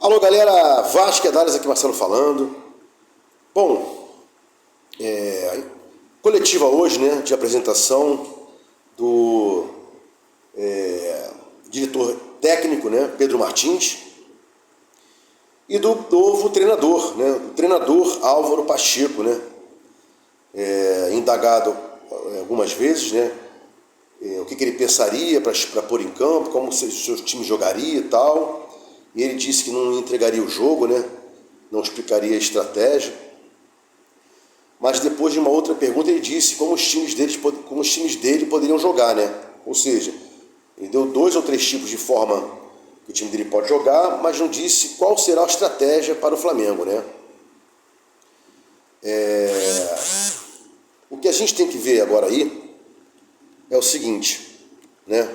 Alô galera, Vasco Dares aqui, Marcelo falando. Bom, coletiva hoje, né, de apresentação do diretor técnico, né, Pedro Martins, e do novo treinador, né, o treinador Álvaro Pacheco, né, indagado algumas vezes, né, o que ele pensaria para pôr em campo, como o seu time jogaria e tal. E ele disse que não entregaria o jogo, né, não explicaria a estratégia. Mas depois de uma outra pergunta ele disse como os times dele poderiam jogar, né? Ou seja, ele deu 2 ou 3 tipos de forma que o time dele pode jogar, mas não disse qual será a estratégia para o Flamengo, né? O que a gente tem que ver agora aí é o seguinte, né?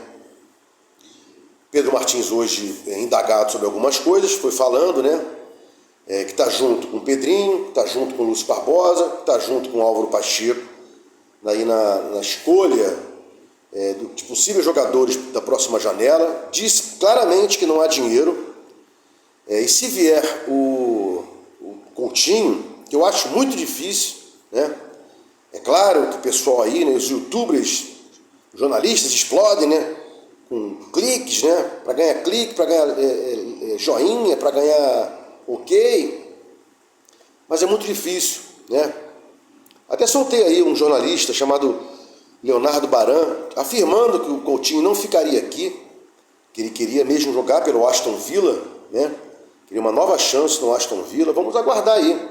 Pedro Martins hoje indagado sobre algumas coisas, foi falando, né? Que está junto com o Pedrinho, está junto com o Lúcio Barbosa, está junto com o Álvaro Pacheco, aí na escolha de possíveis jogadores da próxima janela. Disse claramente que não há dinheiro. E se vier o Coutinho, que eu acho muito difícil, né? É claro que o pessoal aí, né, os youtubers, jornalistas explodem, né? Com cliques, né? Para ganhar clique, para ganhar joinha, para ganhar ok, mas é muito difícil, né? Até soltei aí um jornalista chamado Leonardo Baran, afirmando que o Coutinho não ficaria aqui, que ele queria mesmo jogar pelo Aston Villa, né? Queria uma nova chance no Aston Villa. Vamos aguardar aí.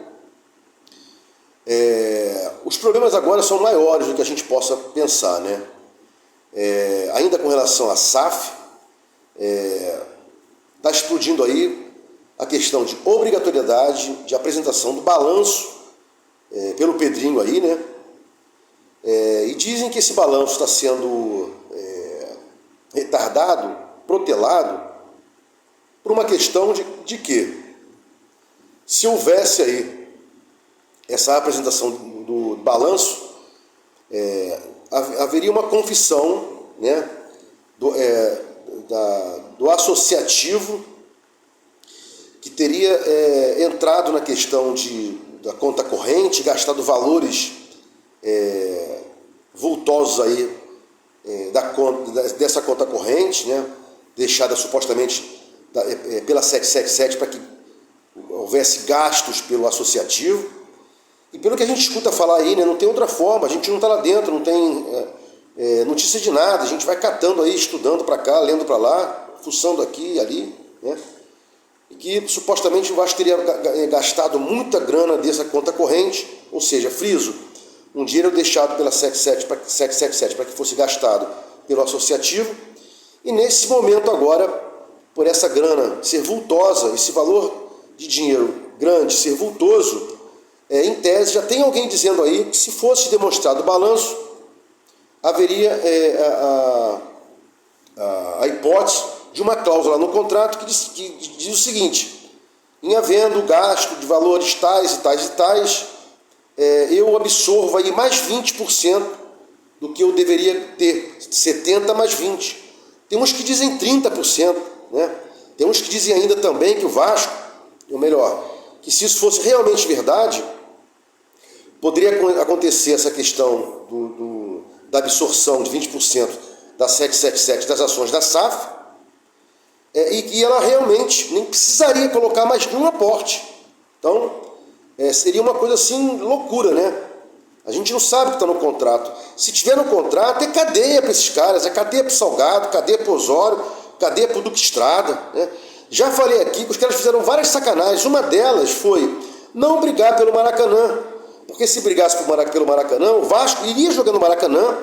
Os problemas agora são maiores do que a gente possa pensar, né? Ainda com relação à SAF, está explodindo aí a questão de obrigatoriedade de apresentação do balanço pelo Pedrinho aí, né? E dizem que esse balanço está sendo retardado, protelado, por uma questão de que, se houvesse aí essa apresentação do balanço, haveria uma confissão, né, do associativo, que teria entrado na questão da conta corrente, gastado valores vultosos aí dessa conta corrente, né, deixada supostamente pela 777 para que houvesse gastos pelo associativo. E pelo que a gente escuta falar aí, né, não tem outra forma, a gente não está lá dentro, não tem notícia de nada, a gente vai catando aí, estudando para cá, lendo para lá, fuçando aqui e ali, né? E que supostamente o Vasco teria gastado muita grana dessa conta corrente, ou seja, friso, um dinheiro deixado pela 777 para que fosse gastado pelo associativo, e nesse momento agora, por essa grana ser vultosa, esse valor de dinheiro grande ser vultoso, em tese já tem alguém dizendo aí que se fosse demonstrado o balanço, haveria a hipótese de uma cláusula no contrato que diz o seguinte: em havendo gasto de valores tais e tais e tais, eu absorvo aí mais 20% do que eu deveria ter, 70 mais 20. Tem uns que dizem 30%, né? Tem uns que dizem ainda também que o Vasco, ou melhor, que se isso fosse realmente verdade, poderia acontecer essa questão da absorção de 20% da 777 das ações da SAF, e que ela realmente nem precisaria colocar mais nenhum aporte. Então, seria uma coisa assim, loucura, né? A gente não sabe o que está no contrato. Se tiver no contrato, é cadeia para esses caras, é cadeia para o Salgado, cadeia para o Osório, cadeia para o Duque Estrada, né? Já falei aqui que os caras fizeram várias sacanagens. Uma delas foi não brigar pelo Maracanã, porque se brigasse pelo Maracanã, o Vasco iria jogar no Maracanã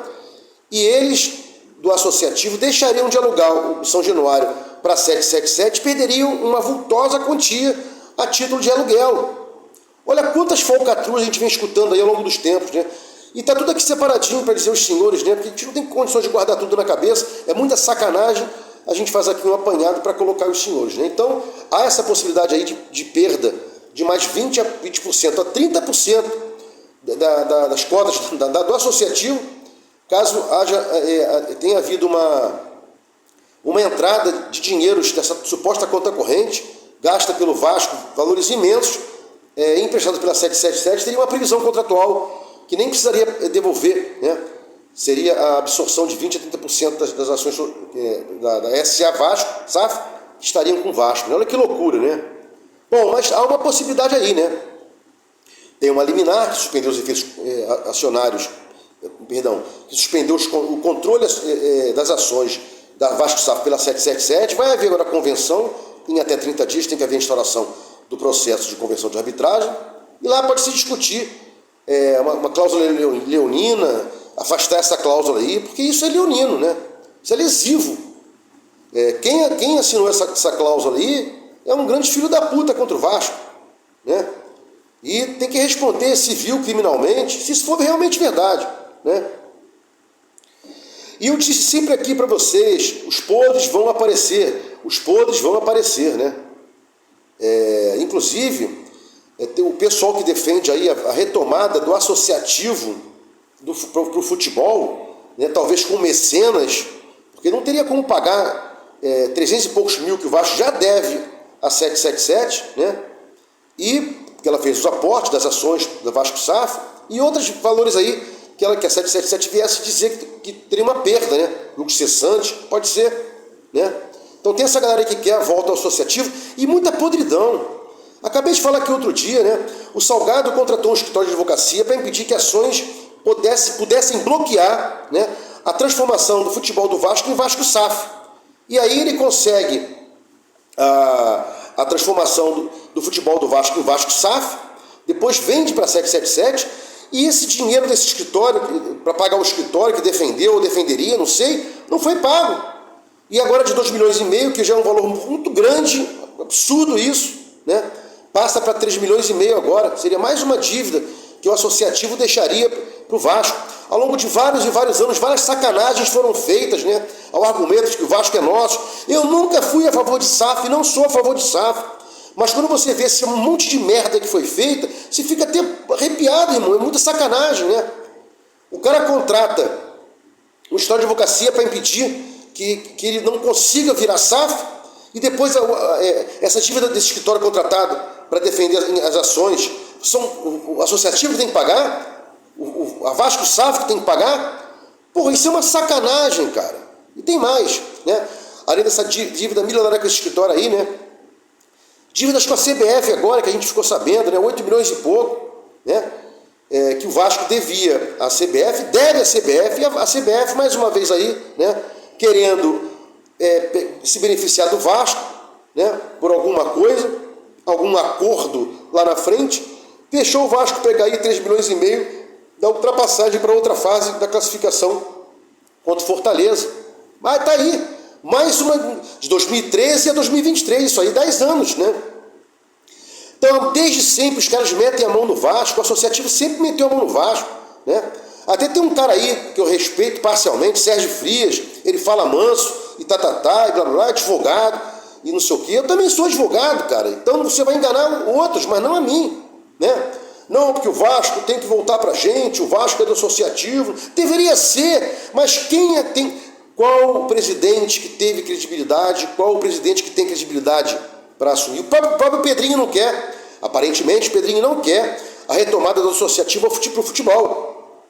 e eles, do associativo, deixariam de alugar o São Januário para 777 e perderiam uma vultosa quantia a título de aluguel. Olha quantas falcatruas a gente vem escutando aí ao longo dos tempos, né? E tá tudo aqui separadinho para dizer os senhores, né? Porque a gente não tem condições de guardar tudo na cabeça, é muita sacanagem. A gente faz aqui um apanhado para colocar os senhores, né? Então, há essa possibilidade aí de perda de mais 20% a 30% das cotas do associativo, caso tenha havido uma entrada de dinheiros dessa suposta conta corrente, gasta pelo Vasco valores imensos, emprestado pela 777, teria uma previsão contratual que nem precisaria devolver, né? Seria a absorção de 20% a 30% das ações da SA Vasco, SAF, que estariam com o Vasco. Olha que loucura, né? Bom, mas há uma possibilidade aí, né? Tem uma liminar que suspendeu os efeitos acionários, que suspendeu o controle das ações da Vasco SAF pela 777. Vai haver agora a convenção, em até 30 dias tem que haver a instauração do processo de convenção de arbitragem, e lá pode se discutir uma cláusula leonina, afastar essa cláusula aí, porque isso é leonino, né? Isso é lesivo. Quem assinou essa cláusula aí é um grande filho da puta contra o Vasco, né? E tem que responder civil, criminalmente, se isso for realmente verdade, né? E eu disse sempre aqui para vocês, os podres vão aparecer, né? Inclusive, o pessoal que defende aí a retomada do associativo para o futebol, né, talvez com mecenas, porque não teria como pagar 300 e poucos mil que o Vasco já deve a 777, né? E que ela fez os aportes das ações da Vasco SAF e outros valores aí que a 777 viesse dizer que teria uma perda, né? Lucro cessante, pode ser, né? Então tem essa galera aí que quer a volta ao associativo e muita podridão. Acabei de falar aqui outro dia, né? O Salgado contratou um escritório de advocacia para impedir que ações pudessem bloquear, né, a transformação do futebol do Vasco em Vasco SAF. E aí ele consegue a transformação do futebol do Vasco em Vasco SAF, depois vende para a 777, e esse dinheiro desse escritório, para pagar o escritório que defendeu ou defenderia, não sei, não foi pago. E agora de 2,5 milhões, que já é um valor muito grande, absurdo isso, né, passa para 3,5 milhões agora, seria mais uma dívida que o associativo deixaria para o Vasco. Ao longo de vários e vários anos, várias sacanagens foram feitas, né, ao argumento de que o Vasco é nosso. Eu nunca fui a favor de SAF, não sou a favor de SAF. Mas quando você vê esse monte de merda que foi feita, você fica até arrepiado, irmão. É muita sacanagem, né? O cara contrata um escritório de advocacia para impedir que ele não consiga virar SAF, e depois essa dívida desse escritório contratado para defender as ações, o associativo que tem que pagar, a Vasco SAF que tem que pagar. Porra, isso é uma sacanagem, cara. E tem mais, né? Além dessa dívida milionária com esse escritório aí, né? Dívidas com a CBF agora, que a gente ficou sabendo, né? 8 milhões e pouco, né? Que o Vasco devia à CBF, deve à CBF, e a CBF, mais uma vez aí, né? Querendo se beneficiar do Vasco, né? Por alguma coisa, algum acordo lá na frente, deixou o Vasco pegar aí 3,5 milhões da ultrapassagem para outra fase da classificação contra o Fortaleza. Mas tá aí, mais uma de 2013 a 2023, isso aí 10 anos, né? Então, desde sempre os caras metem a mão no Vasco, o associativo sempre meteu a mão no Vasco, né? Até tem um cara aí que eu respeito parcialmente, Sérgio Frias, ele fala manso, e e blá blá, advogado, e não sei o quê. Eu também sou advogado, cara, então você vai enganar outros, mas não a mim, né? Não, porque o Vasco tem que voltar pra gente, o Vasco é do associativo. Deveria ser, mas qual o presidente que teve credibilidade, qual o presidente que tem credibilidade para assumir? O próprio Pedrinho não quer, aparentemente o Pedrinho não quer a retomada do associativo para o futebol.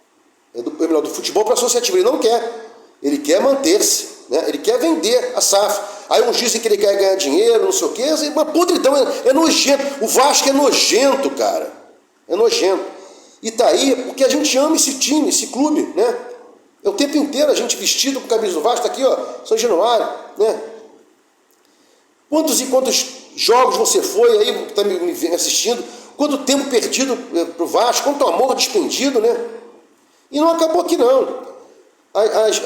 Do futebol para o associativo, ele não quer. Ele quer manter-se, né? Ele quer vender a SAF. Aí uns dizem que ele quer ganhar dinheiro, não sei o quê, é uma podridão, é nojento. O Vasco é nojento, cara. É nojento. E tá aí porque a gente ama esse time, esse clube, né? É o tempo inteiro a gente vestido com a camisa do Vasco, tá aqui, ó, São Januário, né? Quantos e quantos jogos você foi aí, tá me assistindo? Quanto tempo perdido pro Vasco, quanto amor despendido, né? E não acabou aqui, não.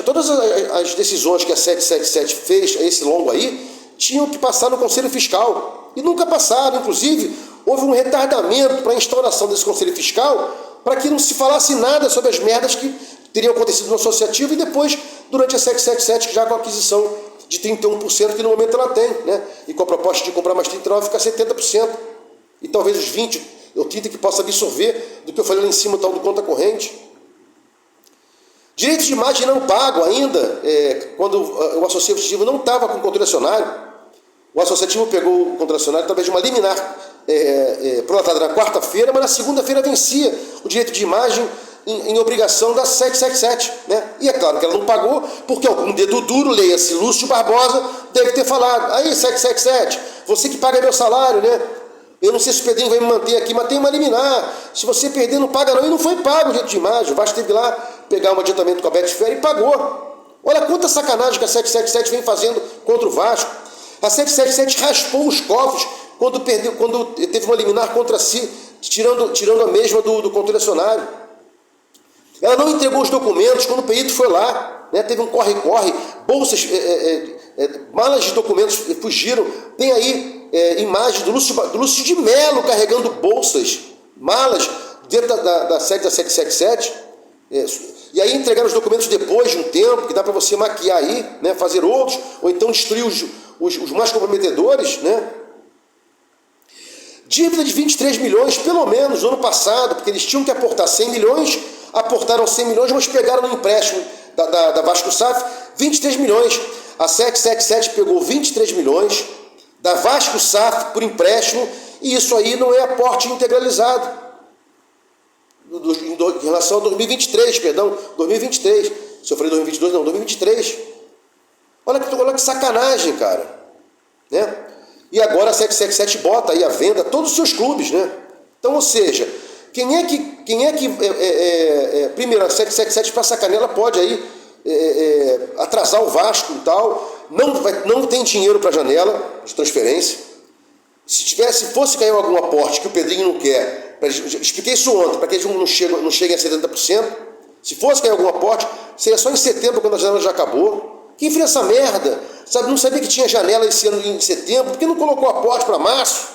Todas as decisões que a 777 fez, esse longo aí, tinham que passar no Conselho Fiscal. E nunca passaram. Inclusive, houve um retardamento para a instauração desse Conselho Fiscal para que não se falasse nada sobre as merdas que teriam acontecido no associativo e depois, durante a 777, já com a aquisição de 31%, que no momento ela tem, né? E com a proposta de comprar mais 39%, fica 70%. E talvez os 20% ou 30% que possa absorver do que eu falei lá em cima, tal do conta corrente. Direitos de imagem não pago ainda, quando o associativo não estava com controle acionário. O Associativo pegou o contracionário através de uma liminar prolatada na quarta-feira, mas na segunda-feira vencia o direito de imagem em obrigação da 777, né? E é claro que ela não pagou, porque algum dedo duro, leia-se Lúcio Barbosa, deve ter falado: aí 777, você que paga meu salário, né? Eu não sei se o Pedrinho vai me manter aqui, mas tem uma liminar. Se você perder, não paga não. E não foi pago o direito de imagem. O Vasco teve lá pegar um adiantamento com a Betfair e pagou. Olha quanta sacanagem que a 777 vem fazendo contra o Vasco. A 777 raspou os cofres quando teve uma liminar contra si, tirando a mesma do contracionário. Ela não entregou os documentos quando o perito foi lá, né? Teve um corre-corre, bolsas, malas de documentos fugiram. Tem aí imagem do Lúcio de Melo carregando bolsas, malas, dentro da sede da 777. E aí entregaram os documentos depois de um tempo, que dá para você maquiar aí, né? Fazer outros, ou então destruir os mais comprometedores, né? Dívida de 23 milhões, pelo menos, no ano passado, porque eles tinham que aportar 100 milhões, aportaram 100 milhões, mas pegaram no empréstimo da Vasco SAF 23 milhões. A 777 pegou 23 milhões da Vasco SAF por empréstimo, e isso aí não é aporte integralizado. Em relação a 2023, perdão, 2023. Se eu falei 2022, não, 2023. Olha que sacanagem, cara. Né? E agora a 777 bota aí à venda todos os seus clubes, né? Então, ou seja, quem é que primeiro, a 777 para sacanear, ela pode aí atrasar o Vasco e tal, não tem dinheiro para janela de transferência. Se fosse cair algum aporte que o Pedrinho não quer, expliquei isso ontem, para que eles não cheguem a 70%, se fosse cair algum aporte, seria só em setembro, quando a janela já acabou. Quem fez essa merda? Sabe, não sabia que tinha janela esse ano em setembro, por que não colocou aporte para março?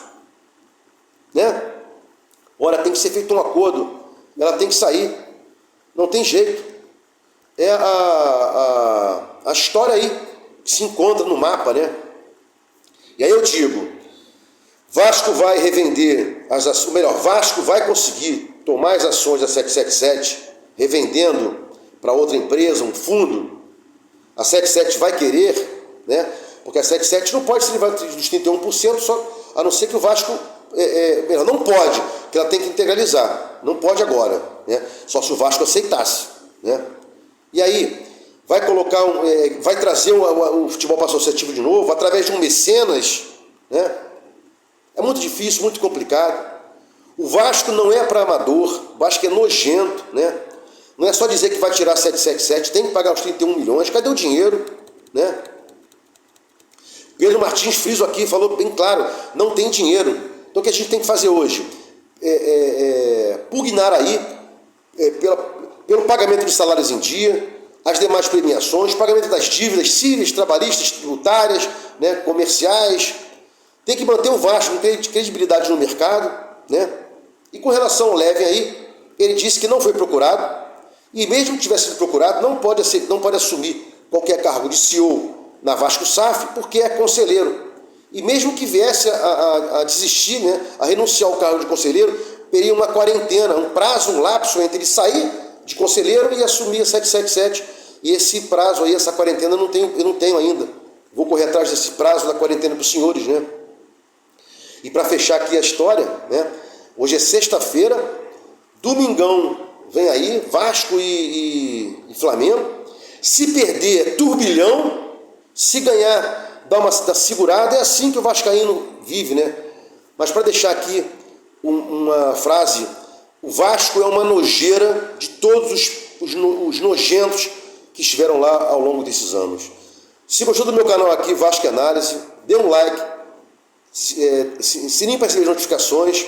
Né? Ora, tem que ser feito um acordo, ela tem que sair, não tem jeito. É a história aí que se encontra no mapa, né? E aí eu digo, Vasco vai revender as ações, melhor, Vasco vai conseguir tomar as ações da 777, revendendo para outra empresa, um fundo. A 777 vai querer, né? Porque a 777 não pode se livrar dos 31%, só, a não ser que o Vasco não pode, que ela tem que integralizar. Não pode agora, né? Só se o Vasco aceitasse, né? E aí, vai trazer o futebol para associativo de novo, através de um mecenas, né? É muito difícil, muito complicado. O Vasco não é para amador, o Vasco é nojento, né? Não é só dizer que vai tirar 777, tem que pagar os 31 milhões, cadê o dinheiro, né? Pedro Martins Friso aqui falou bem claro, não tem dinheiro. Então o que a gente tem que fazer hoje? Pugnar aí pelo pagamento de salários em dia, as demais premiações, pagamento das dívidas cíveis, trabalhistas, tributárias, né, comerciais. Tem que manter o Vasco com credibilidade no mercado, né? E com relação ao Levin aí, ele disse que não foi procurado, e mesmo que tivesse sido procurado, não pode assumir qualquer cargo de CEO na Vasco SAF, porque é conselheiro. E mesmo que viesse a desistir, né, a renunciar ao cargo de conselheiro, teria uma quarentena, um prazo, um lapso entre ele sair de conselheiro e assumir a 777. E esse prazo aí, essa quarentena, eu não tenho ainda. Vou correr atrás desse prazo da quarentena para os senhores, né? E para fechar aqui a história, né? Hoje é sexta-feira, domingão vem aí, Vasco e Flamengo. Se perder, turbilhão. Se ganhar, dá segurada. É assim que o vascaíno vive, né? Mas para deixar aqui uma frase, o Vasco é uma nojeira de todos os nojentos que estiveram lá ao longo desses anos. Se gostou do meu canal aqui, Vasco Análise, dê um like, sininho para receber notificações,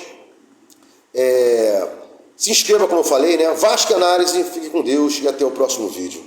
se inscreva, como eu falei, né? Vasco Análise, fique com Deus e até o próximo vídeo.